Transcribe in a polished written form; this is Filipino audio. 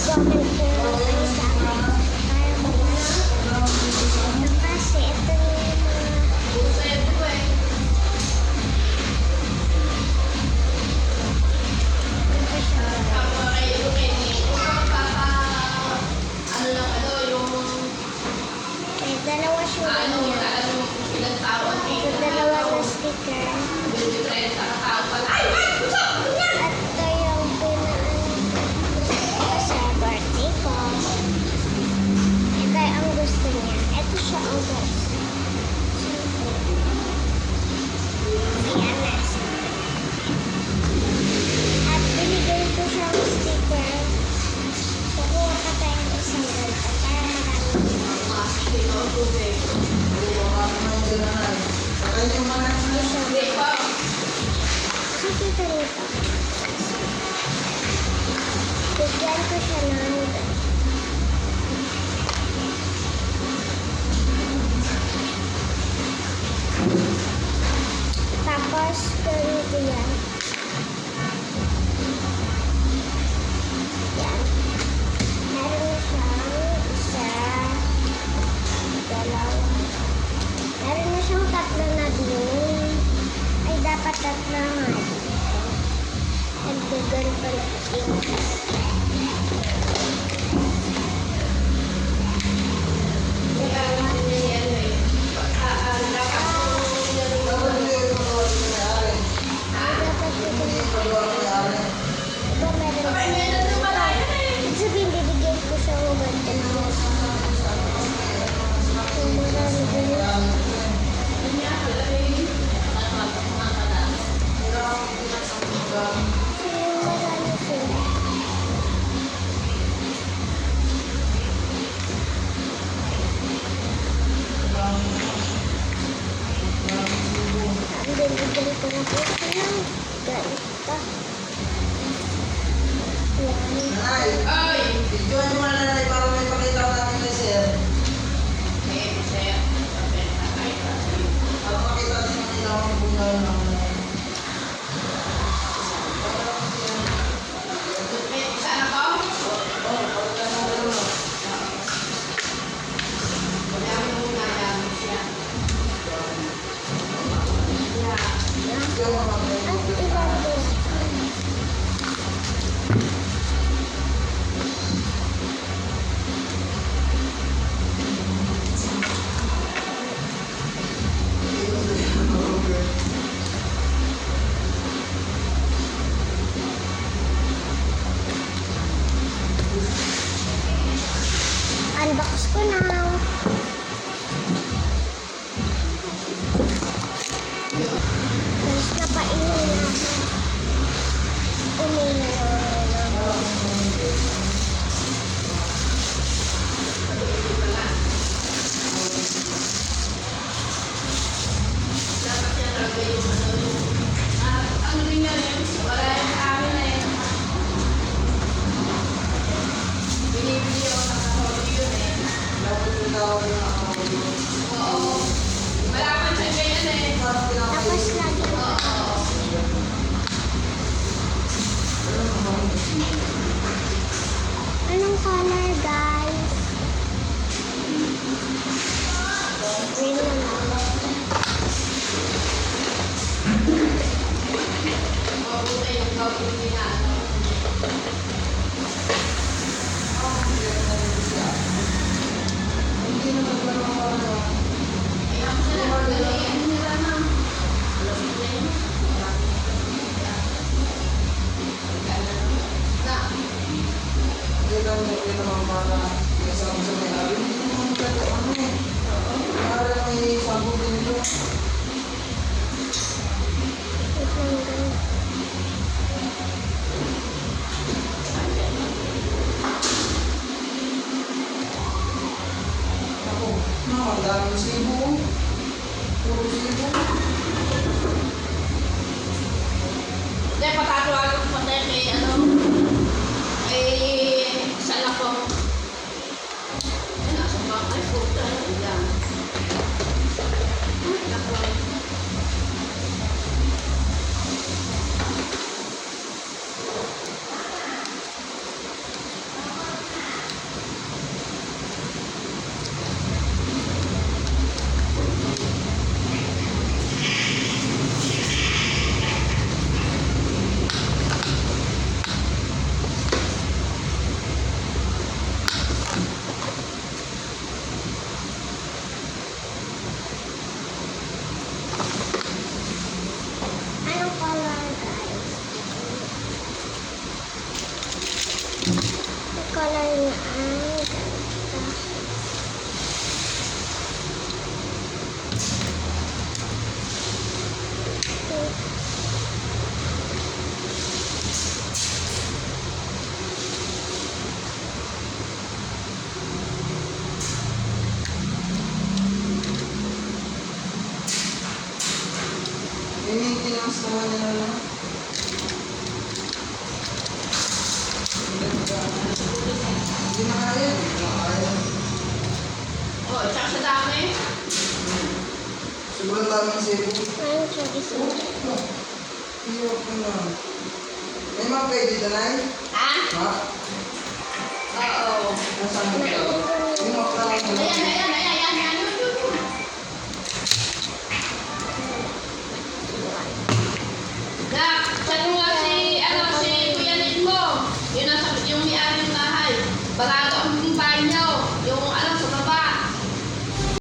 mag-comment po kayo sa akin para mag-ano. Kasi ito yung mga dalawa siya niya. Dalawa na sticker. At ito yung pinaan sa birthday ko. Ito ang gusto niya. Ito siya ang gusto. Ayan na. At binigay ko siya ang sticker. Kukuha ka tayong isang ganito para maraming Nakita nito. Bigyan ko siya ng tapos ganito yan. Yan. Meron siyang isa, dalawa. Meron na siyang tatlo na blue. Ay, dapat tatlo nga. Nagdagan pala pink. Ay, videoan mo na nanay para may pakita ko namin kay sir. Para makita din ang ilawang bungal naman. Unbox ko na. Tapos napainin na. Tapos lagi ko. Anong color, guys? Green na lang. Daming sibo. Puro sibo. Hindi, patatawagan ko pa tayo kay saan ako. Ay, nasa ba? Ay, puta. Ayan. Ay, nako. color niya. Ang ganda. May maintenance naman nila lang. Hindi na kaya. Hindi na kaya. Oh, tsaka sa dami. Sobrang daming sebo. Ang sorry. Hirap ko na. May mga pwede na, Nay? Ha? Ha? Oo. Nasaan